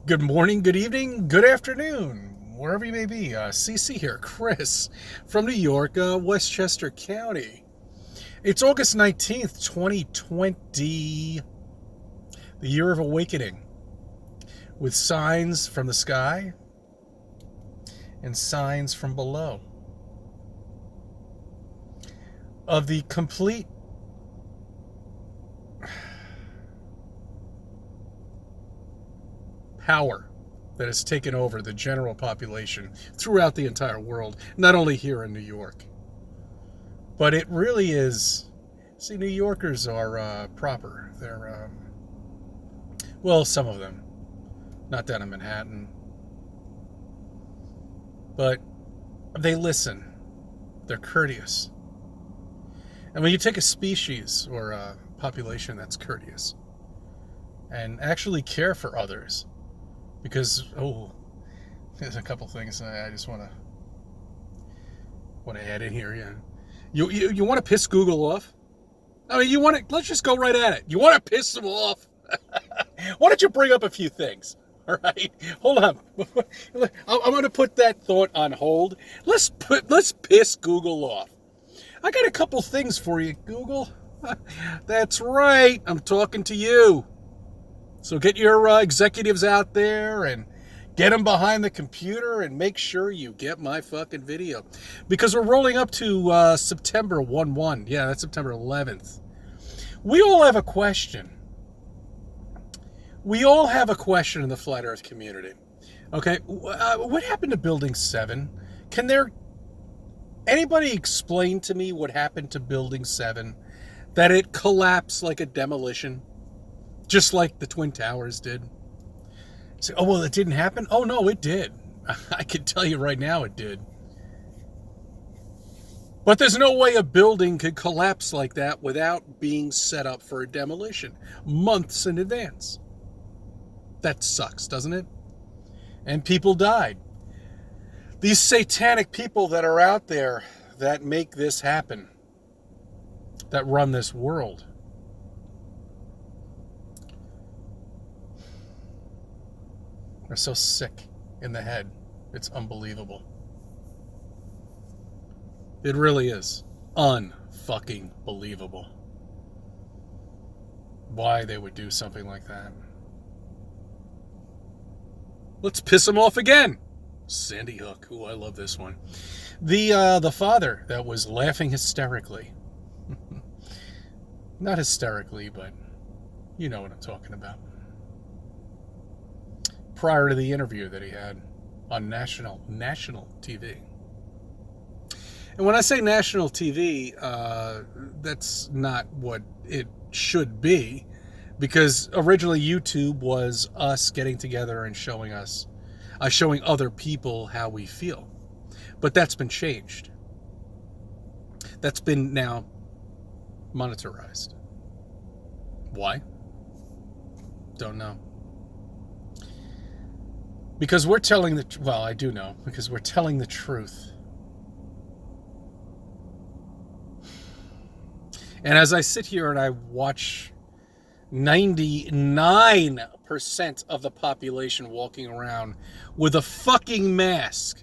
Good morning, good evening, good afternoon, wherever you may be. CC here, Chris from New York, Westchester County. It's August 19th, 2020, the year of awakening, with signs from the sky and signs from below of the complete power that has taken over the general population throughout the entire world, not only here in New York. But it really is. See, New Yorkers are proper. They're, well, some of them. Not down in Manhattan. But they listen. They're courteous. And when you take a species or a population that's courteous and actually care for others, because, there's a couple things I just want to add in here. Yeah, you want to piss Google off? I mean, let's just go right at it. You want to piss them off? Why don't you bring up a few things? All right, hold on. I'm going to put that thought on hold. Let's piss Google off. I got a couple things for you, Google. That's right. I'm talking to you. So get your executives out there and get them behind the computer and make sure you get my fucking video. Because we're rolling up to September 1/1. Yeah, that's September 11th. We all have a question. We all have a question in the Flat Earth community. Okay, what happened to Building 7? Can anybody explain to me what happened to Building 7? That it collapsed like a demolition? Just like the Twin Towers did. Say, oh, well, it didn't happen? Oh, no, it did. I can tell you right now it did. But there's no way a building could collapse like that without being set up for a demolition months in advance. That sucks, doesn't it? And people died. These satanic people that are out there that make this happen, that run this world, are so sick in the head. It's unbelievable. It really is unfucking believable. Why they would do something like that. Let's piss them off again. Sandy Hook. Ooh, I love this one. The father that was laughing hysterically. Not hysterically, but you know what I'm talking about. Prior to the interview that he had on national TV. And when I say national TV, that's not what it should be, because originally YouTube was us getting together and showing other people how we feel. But that's been changed. That's been now monetized. Why? Don't know. Because we're telling I do know, because we're telling the truth. And as I sit here and I watch 99% of the population walking around with a fucking mask,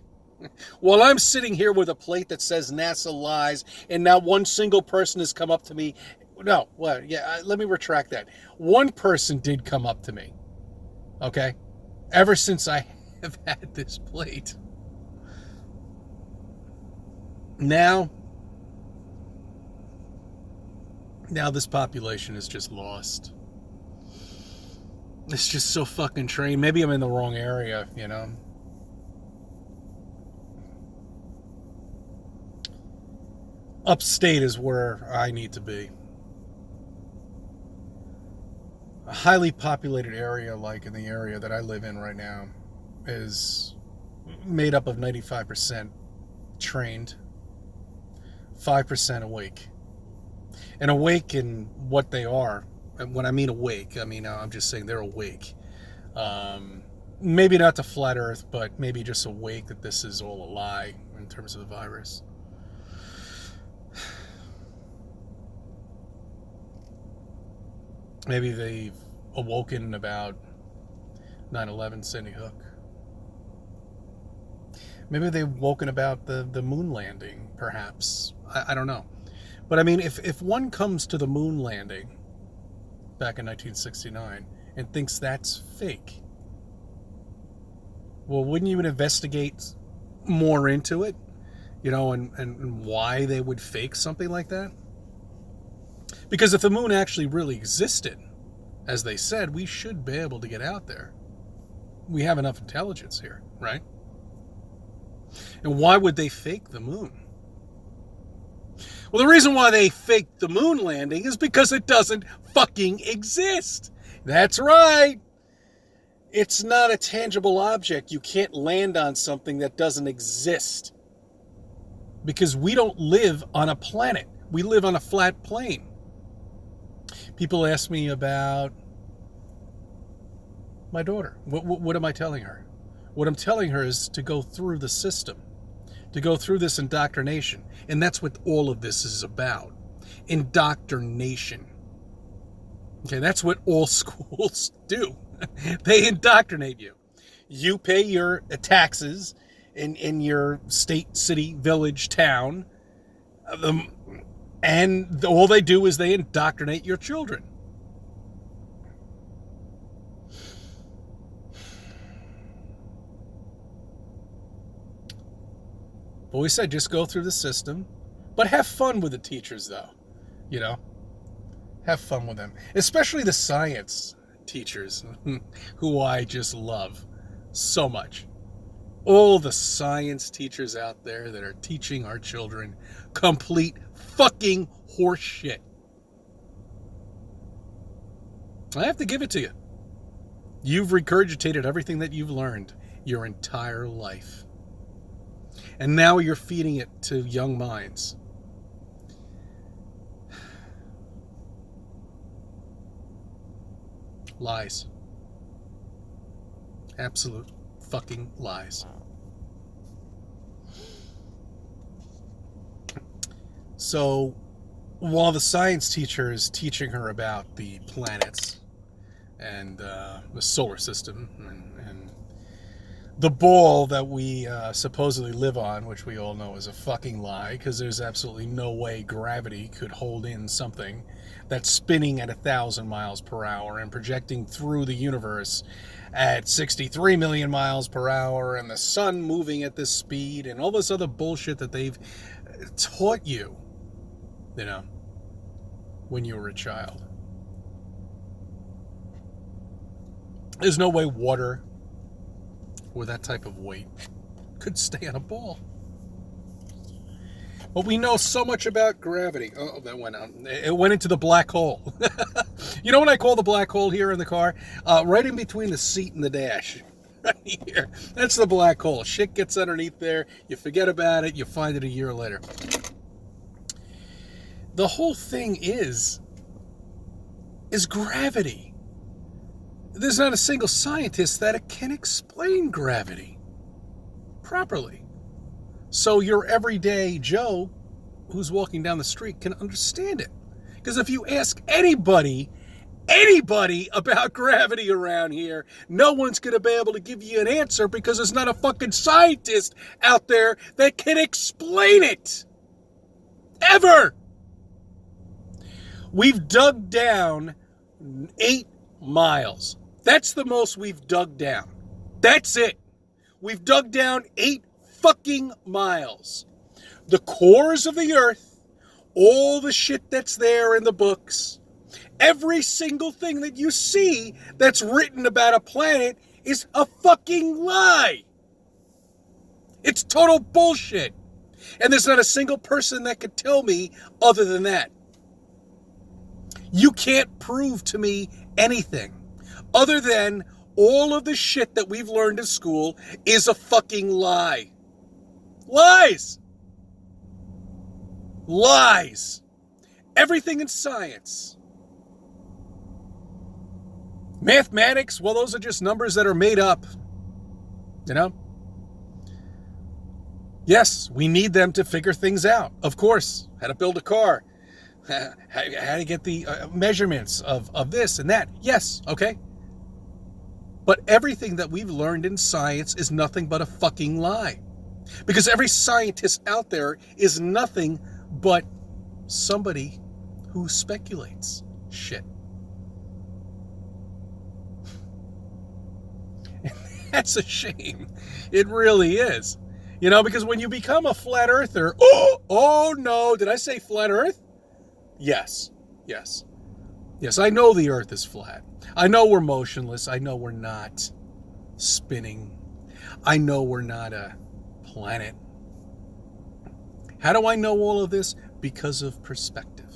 while I'm sitting here with a plate that says NASA lies, and not one single person has come up to me. No, well, yeah, let me retract that. One person did come up to me. Okay? Ever since I have had this plate. Now this population is just lost. It's just so fucking trained. Maybe I'm in the wrong area, you know. Upstate is where I need to be. A highly populated area, like in the area that I live in right now, is made up of 95% trained, 5% awake. And awake in what they are. And when I mean awake, I mean, I'm just saying they're awake. Maybe not to flat Earth, but maybe just awake that this is all a lie in terms of the virus. Maybe they've awoken about 9/11, Sandy Hook. Maybe they've woken about the moon landing, perhaps. I don't know. But I mean, if one comes to the moon landing back in 1969 and thinks that's fake, well, wouldn't you investigate more into it? You know, and why they would fake something like that? Because if the moon actually really existed, as they said, we should be able to get out there. We have enough intelligence here, right? And why would they fake the moon? Well, the reason why they faked the moon landing is because it doesn't fucking exist. That's right. It's not a tangible object. You can't land on something that doesn't exist. Because we don't live on a planet. We live on a flat plane. People ask me about my daughter. What am I telling her? What I'm telling her is to go through the system, to go through this indoctrination. And that's what all of this is about. Indoctrination. Okay, that's what all schools do. They indoctrinate you. You pay your taxes in your state, city, village, town, and all they do is they indoctrinate your children. But we said just go through the system, but have fun with the teachers, though. You know, have fun with them, especially the science teachers, who I just love so much. All the science teachers out there that are teaching our children complete fucking horse shit. I have to give it to you. You've regurgitated everything that you've learned your entire life. And now you're feeding it to young minds. Lies. Absolute fucking lies. So, while the science teacher is teaching her about the planets and the solar system and the ball that we supposedly live on, which we all know is a fucking lie, because there's absolutely no way gravity could hold in something that's spinning at 1,000 miles per hour and projecting through the universe at 63 million miles per hour, and the sun moving at this speed, and all this other bullshit that they've taught you, you know, when you were a child. There's no way water with that type of weight could stay on a ball. But we know so much about gravity. Oh, that went out. It went into the black hole. You know what I call the black hole here in the car? Right in between the seat and the dash. Right here. That's the black hole. Shit gets underneath there. You forget about it. You find it a year later. The whole thing is gravity. There's not a single scientist that can explain gravity properly. So your everyday Joe who's walking down the street can understand it. Because if you ask anybody about gravity around here, no one's going to be able to give you an answer, because there's not a fucking scientist out there that can explain it. Ever. We've dug down 8 miles. That's the most we've dug down. That's it. We've dug down 8 fucking miles. The cores of the earth, all the shit that's there in the books, every single thing that you see that's written about a planet is a fucking lie. It's total bullshit. And there's not a single person that could tell me other than that. You can't prove to me anything other than all of the shit that we've learned in school is a fucking lie. Lies. Lies. Everything in science. Mathematics, well, those are just numbers that are made up. You know? Yes, we need them to figure things out. Of course. How to build a car. How to get the measurements of this and that. Yes, okay. But everything that we've learned in science is nothing but a fucking lie. Because every scientist out there is nothing but somebody who speculates shit. And that's a shame. It really is. You know, because when you become a flat earther, oh no, did I say flat earth? Yes, I know the earth is flat. I know we're motionless. I know we're not spinning. I know we're not a planet. How do I know all of this? Because of perspective.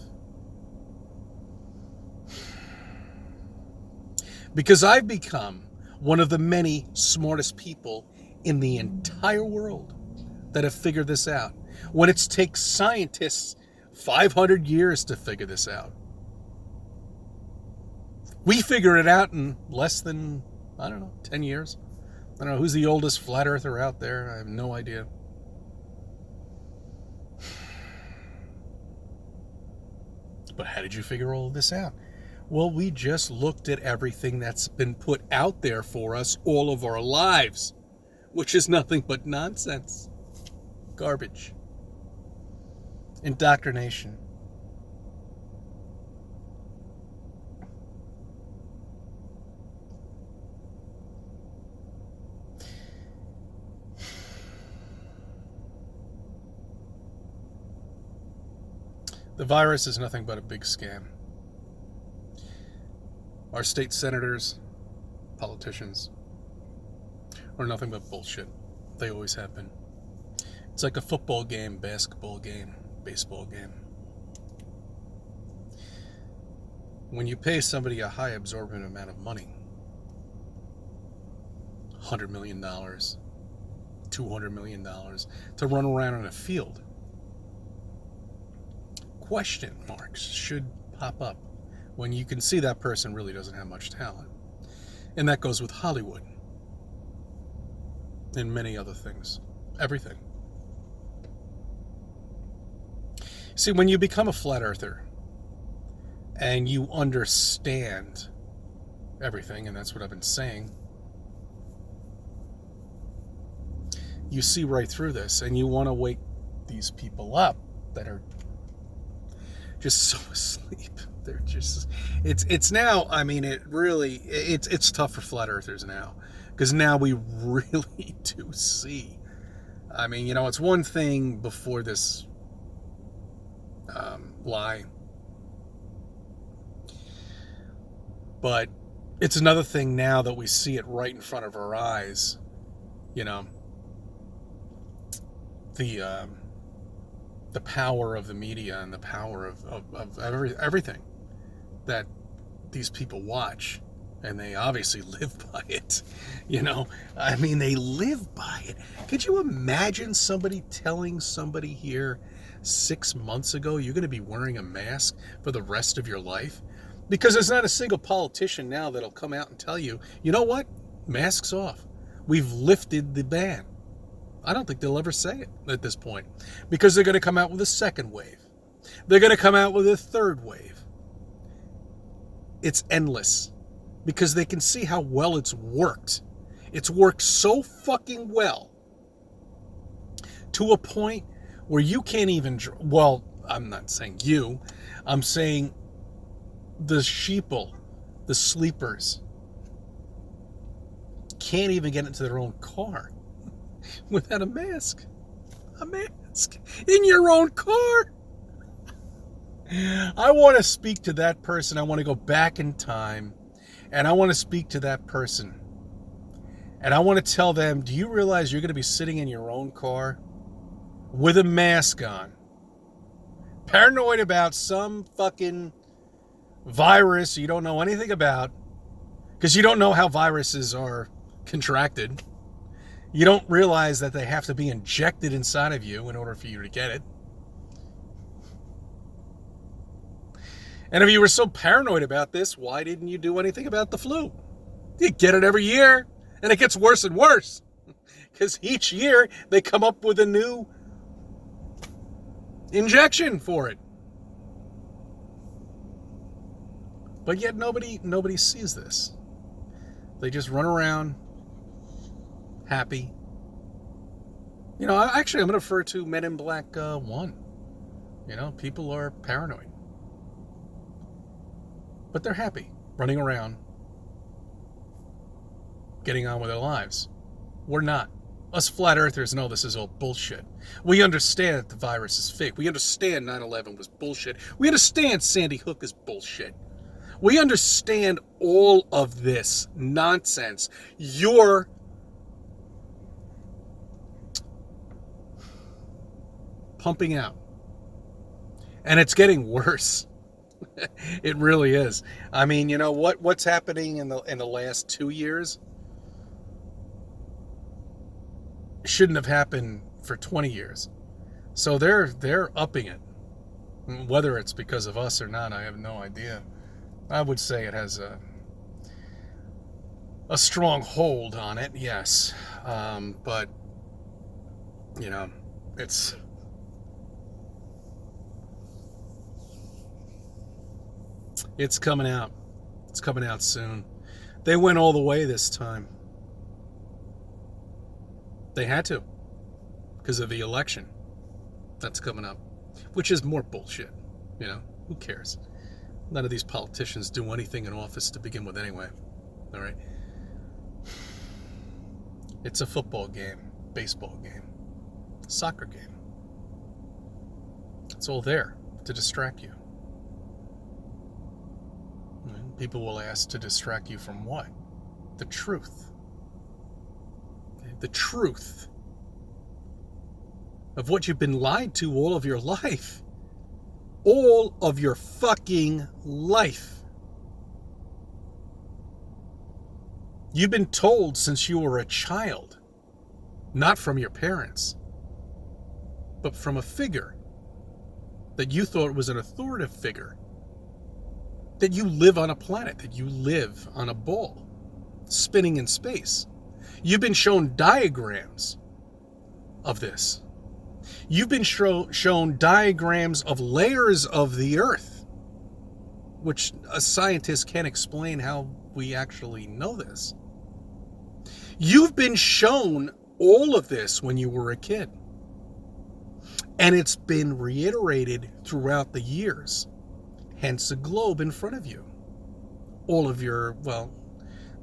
Because I've become one of the many smartest people in the entire world that have figured this out. When it takes scientists 500 years to figure this out. We figured it out in less than, 10 years. I don't know who's the oldest flat earther out there. I have no idea. But how did you figure all of this out? Well, we just looked at everything that's been put out there for us all of our lives, which is nothing but nonsense, garbage, indoctrination. The virus is nothing but a big scam. Our state senators, politicians, are nothing but bullshit. They always have been. It's like a football game, basketball game, baseball game. When you pay somebody a high absorbent amount of money, $100 million, $200 million, to run around on a field, question marks should pop up when you can see that person really doesn't have much talent. And that goes with Hollywood and many other things. Everything. See, when you become a flat earther and you understand everything, and that's what I've been saying, you see right through this and you want to wake these people up that are just so asleep. They're just, it's now, I mean, it's tough for flat earthers now, because now we really do see. I mean, it's one thing before this lie, but it's another thing now that we see it right in front of our eyes. The power of the media and the power of everything that these people watch, and they obviously live by it. I mean, they live by it. Could you imagine somebody telling somebody here 6 months ago, you're going to be wearing a mask for the rest of your life? Because there's not a single politician now that'll come out and tell you, you know what? Masks off. We've lifted the ban. I don't think they'll ever say it at this point, because they're going to come out with a second wave. They're going to come out with a third wave. It's endless, because they can see how well it's worked. It's worked so fucking well to a point where you can't even, well, I'm not saying you, I'm saying the sheeple, the sleepers, can't even get into their own car without a mask. A mask in your own car. I want to speak to that person. I want to go back in time, and I want to speak to that person. And I want to tell them, do you realize you're going to be sitting in your own car with a mask on, paranoid about some fucking virus you don't know anything about, because you don't know how viruses are contracted. You don't realize that they have to be injected inside of you in order for you to get it. And if you were so paranoid about this, why didn't you do anything about the flu? You get it every year, and it gets worse and worse, because each year they come up with a new injection for it. But yet nobody sees this. They just run around happy. You know, actually, I'm going to refer to Men in Black 1. You know, people are paranoid. But they're happy, running around, getting on with their lives. We're not. Us flat earthers know this is all bullshit. We understand that the virus is fake. We understand 9/11 was bullshit. We understand Sandy Hook is bullshit. We understand all of this nonsense. You're pumping out. And it's getting worse. It really is. I mean, you know what's happening in the last 2 years shouldn't have happened for 20 years. So they're upping it. Whether it's because of us or not, I have no idea. I would say it has a strong hold on it, yes. But you know, it's coming out. It's coming out soon. They went all the way this time. They had to, because of the election that's coming up, which is more bullshit. You know, who cares? None of these politicians do anything in office to begin with anyway. All right? It's a football game, baseball game, soccer game. It's all there to distract you. People will ask, to distract you from what? The truth. Okay? The truth of what you've been lied to all of your life. All of your fucking life. You've been told since you were a child, not from your parents, but from a figure that you thought was an authoritative figure, that you live on a planet, that you live on a ball spinning in space. You've been shown diagrams of this. You've been shown diagrams of layers of the Earth, which a scientist can't explain how we actually know this. You've been shown all of this when you were a kid. And it's been reiterated throughout the years. Hence the globe in front of you. All of your, well,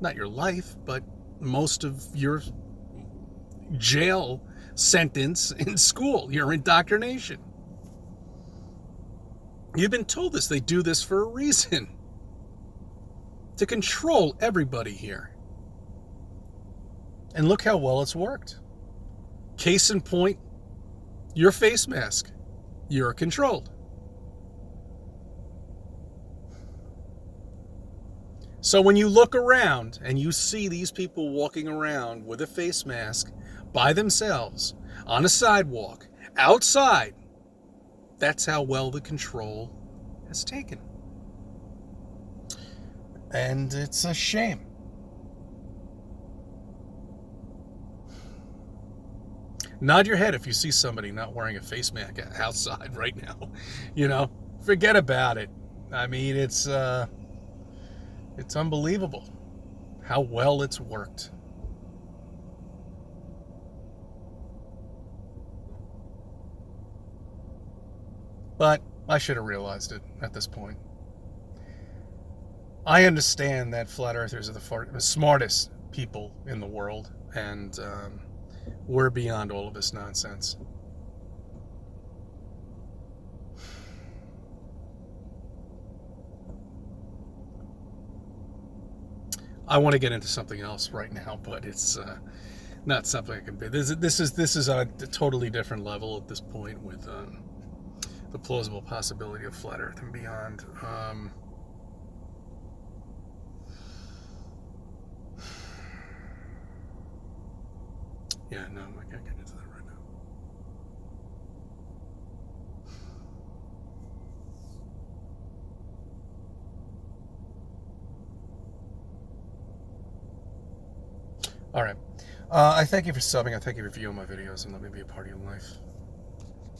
not your life, but most of your jail sentence in school, your indoctrination. You've been told this. They do this for a reason. To control everybody here. And look how well it's worked. Case in point, your face mask. You're controlled. So when you look around and you see these people walking around with a face mask by themselves on a sidewalk outside, that's how well the control has taken. And it's a shame. Nod your head if you see somebody not wearing a face mask outside right now. You know, forget about it. I mean, it's unbelievable how well it's worked. But I should have realized it at this point. I understand that flat earthers are the smartest people in the world, and we're beyond all of this nonsense. I want to get into something else right now, but it's not something I can be. This is on a totally different level at this point with the plausible possibility of flat Earth and beyond. Yeah, no, I can't get into that right now. All right. I thank you for subbing. I thank you for viewing my videos and let me be a part of your life.